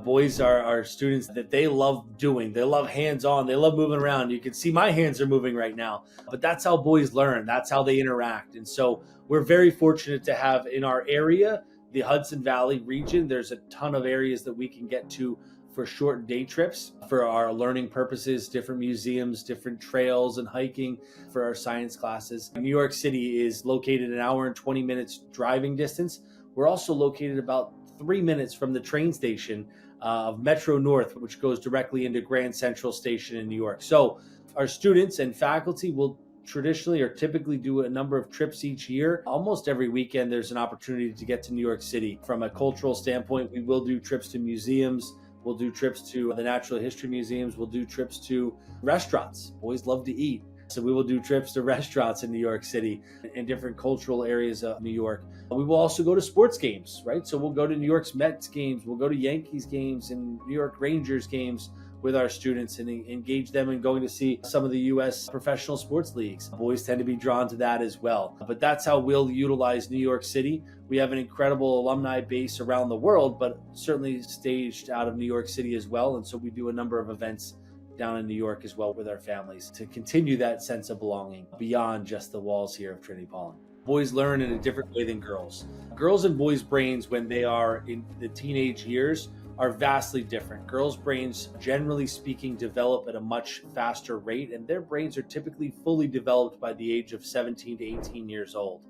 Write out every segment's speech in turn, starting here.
Boys are students that they love doing. They love hands-on. They love moving around. You can see my hands are moving right now, but that's how boys learn. That's how they interact. And so we're very fortunate to have in our area, the Hudson Valley region, there's a ton of areas that we can get to for short day trips for our learning purposes, different museums, different trails and hiking for our science classes. New York City is located an hour and 20 minutes driving distance. We're also located about 3 minutes from the train station of Metro North, which goes directly into Grand Central Station in New York. So our students and faculty will traditionally or typically do a number of trips each year. Almost every weekend, there's an opportunity to get to New York City. From a cultural standpoint, we will do trips to museums. We'll do trips to the natural history museums. We'll do trips to restaurants. Boys love to eat. So we will do trips to restaurants in New York City and different cultural areas of New York. We will also go to sports games, right? So we'll go to New York's Mets games. We'll go to Yankees games and New York Rangers games with our students and engage them in going to see some of the U.S. professional sports leagues. Boys tend to be drawn to that as well. But that's how we'll utilize New York City. We have an incredible alumni base around the world, but certainly staged out of New York City as well. And so we do a number of events down in New York as well with our families to continue that sense of belonging beyond just the walls here of Trinity Pawling. Boys learn in a different way than girls. Girls and boys' brains when they are in the teenage years are vastly different. Girls' brains, generally speaking, develop at a much faster rate, and their brains are typically fully developed by the age of 17 to 18 years old.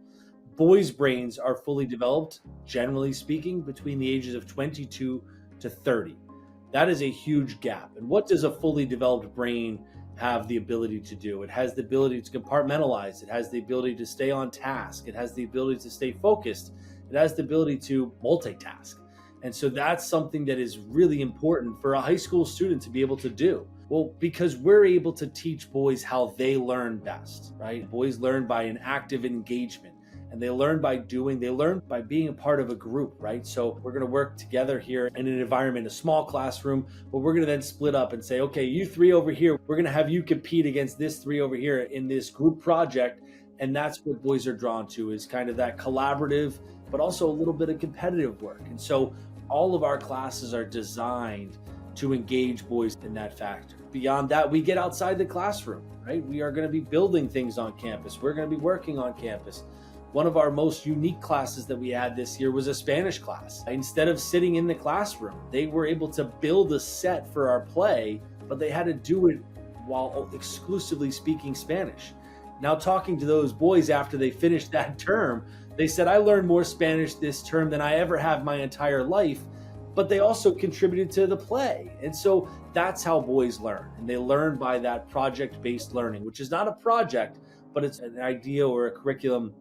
Boys' brains are fully developed, generally speaking, between the ages of 22 to 30. That is a huge gap. And what does a fully developed brain have the ability to do? It has the ability to compartmentalize. It has the ability to stay on task. It has the ability to stay focused. It has the ability to multitask. And so that's something that is really important for a high school student to be able to do. Well, because we're able to teach boys how they learn best, right? Boys learn by an active engagement. And they learn by doing, they learn by being a part of a group, right? So we're going to work together here in an environment, a small classroom, but we're going to then split up and say, okay, you three over here, we're going to have you compete against this three over here in this group project. And that's what boys are drawn to, is kind of that collaborative, but also a little bit of competitive work. And so all of our classes are designed to engage boys in that factor. Beyond that, we get outside the classroom, right? We are going to be building things on campus. We're going to be working on campus. One of our most unique classes that we had this year was a Spanish class. Instead of sitting in the classroom, they were able to build a set for our play, but they had to do it while exclusively speaking Spanish. Now, talking to those boys after they finished that term, they said, I learned more Spanish this term than I ever have my entire life, but they also contributed to the play. And so that's how boys learn. And they learn by that project-based learning, which is not a project, but it's an idea or a curriculum,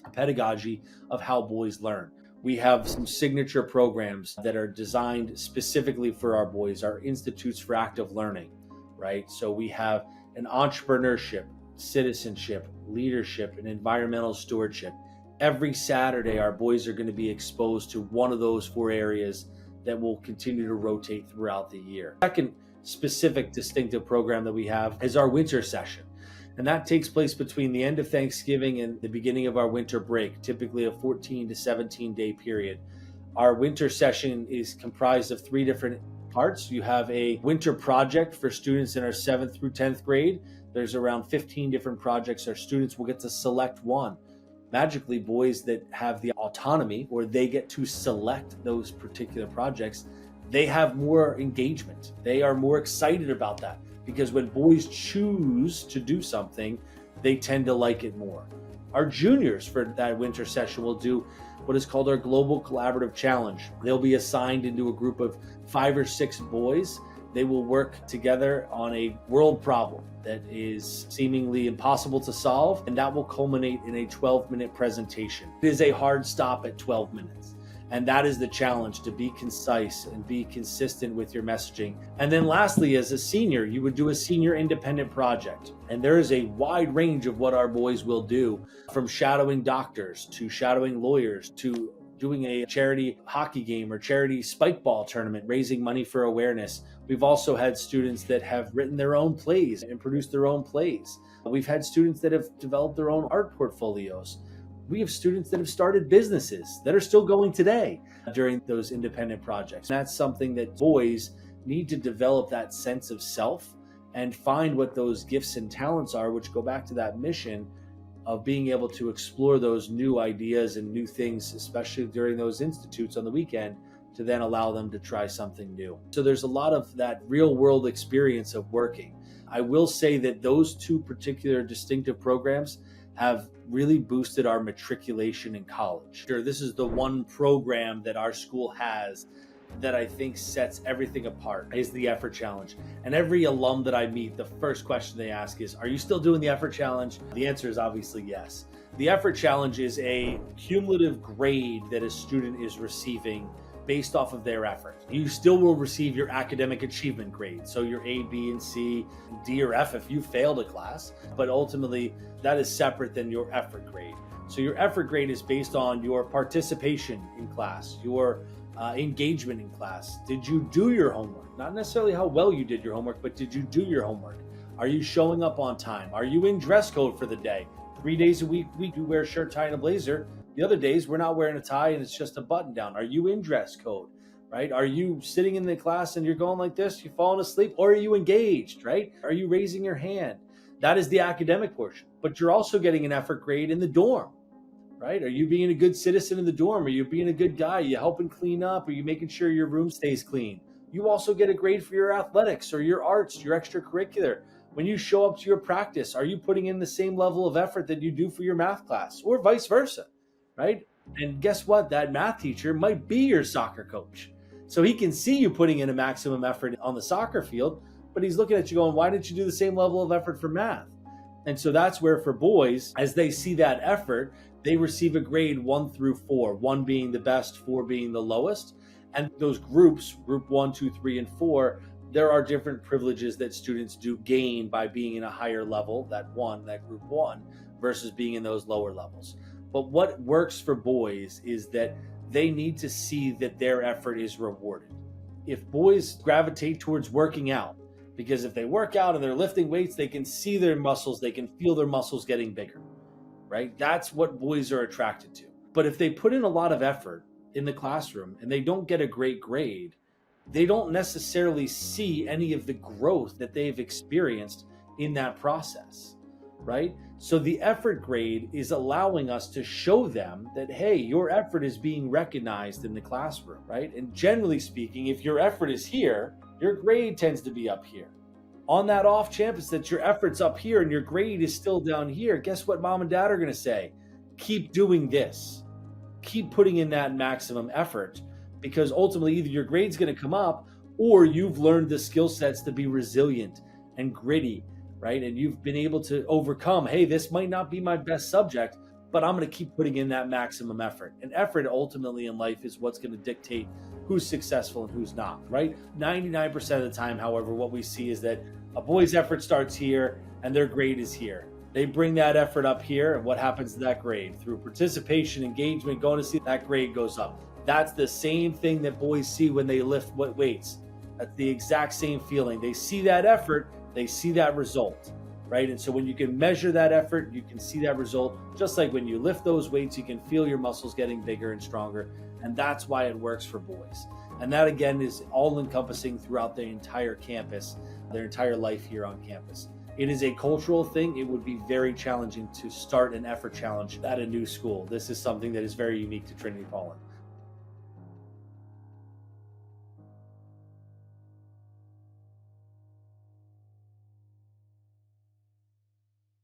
a pedagogy of how boys learn. We have some signature programs that are designed specifically for our boys, our Institutes for Active Learning, right? So we have an entrepreneurship, citizenship, leadership, and environmental stewardship. Every Saturday, our boys are going to be exposed to one of those 4 areas that will continue to rotate throughout the year. Second specific distinctive program that we have is our winter session. And that takes place between the end of Thanksgiving and the beginning of our winter break, typically a 14 to 17 day period. Our winter session is comprised of 3 different parts. You have a winter project for students in our 7th through 10th grade. There's around 15 different projects. Our students will get to select one. Magically, boys that have the autonomy or they get to select those particular projects, they have more engagement. They are more excited about that. Because when boys choose to do something, they tend to like it more. Our juniors for that winter session will do what is called our Global Collaborative Challenge. They'll be assigned into a group of 5 or 6 boys. They will work together on a world problem that is seemingly impossible to solve, and that will culminate in a 12-minute presentation. It is a hard stop at 12 minutes. And that is the challenge, to be concise and be consistent with your messaging. And then lastly, as a senior, you would do a senior independent project. And there is a wide range of what our boys will do, from shadowing doctors to shadowing lawyers to doing a charity hockey game or charity spike ball tournament, raising money for awareness. We've also had students that have written their own plays and produced their own plays. We've had students that have developed their own art portfolios. We have students that have started businesses that are still going today during those independent projects. That's something that boys need to develop, that sense of self, and find what those gifts and talents are, which go back to that mission of being able to explore those new ideas and new things, especially during those institutes on the weekend, to then allow them to try something new. So there's a lot of that real world experience of working. I will say that those two particular distinctive programs have really boosted our matriculation in college. Sure, this is the one program that our school has that I think sets everything apart, is the effort challenge. And every alum that I meet, the first question they ask is, are you still doing the effort challenge? The answer is obviously yes. The effort challenge is a cumulative grade that a student is receiving based off of their effort. You still will receive your academic achievement grade, so your A, B, and C, D, or F if you failed a class, but ultimately that is separate than your effort grade. So your effort grade is based on your participation in class, your engagement in class. Did you do your homework? Not necessarily how well you did your homework, but did you do your homework? Are you showing up on time? Are you in dress code for the day? 3 days a week, we do wear a shirt, tie, and a blazer. The other days, we're not wearing a tie and it's just a button down. Are you in dress code, right? Are you sitting in the class and you're going like this, you're falling asleep, or are you engaged, right? Are you raising your hand? That is the academic portion, but you're also getting an effort grade in the dorm, right? Are you being a good citizen in the dorm? Are you being a good guy? Are you helping clean up? Are you making sure your room stays clean? You also get a grade for your athletics or your arts, your extracurricular. When you show up to your practice, are you putting in the same level of effort that you do for your math class, or vice versa, right? And guess what? That math teacher might be your soccer coach. So he can see you putting in a maximum effort on the soccer field, but he's looking at you going, why didn't you do the same level of effort for math? And so that's where for boys, as they see that effort, they receive a grade 1 through 4, 1 being the best, 4 being the lowest. And those groups, group 1, 2, 3, and 4, there are different privileges that students do gain by being in a higher level, that group 1, versus being in those lower levels. But what works for boys is that they need to see that their effort is rewarded. If boys gravitate towards working out, because if they work out and they're lifting weights, they can see their muscles, they can feel their muscles getting bigger, right? That's what boys are attracted to. But if they put in a lot of effort in the classroom and they don't get a great grade, they don't necessarily see any of the growth that they've experienced in that process, right? So the effort grade is allowing us to show them that, hey, your effort is being recognized in the classroom, right? And generally speaking, if your effort is here, your grade tends to be up here. On that off chance that your effort's up here and your grade is still down here, guess what mom and dad are going to say? Keep doing this. Keep putting in that maximum effort, because ultimately either your grade's going to come up or you've learned the skill sets to be resilient and gritty, right? And you've been able to overcome, hey, this might not be my best subject, but I'm going to keep putting in that maximum effort. And effort ultimately in life is what's going to dictate who's successful and who's not, right? 99% of the time, however, what we see is that a boy's effort starts here and their grade is here. They bring that effort up here, and what happens to that grade? Through participation, engagement, going to see that grade goes up. That's the same thing that boys see when they lift weights. That's the exact same feeling. They see that effort, they see that result, right? And so when you can measure that effort, you can see that result. Just like when you lift those weights, you can feel your muscles getting bigger and stronger. And that's why it works for boys. And that, again, is all encompassing throughout their entire campus, their entire life here on campus. It is a cultural thing. It would be very challenging to start an effort challenge at a new school. This is something that is very unique to Trinity Pawling.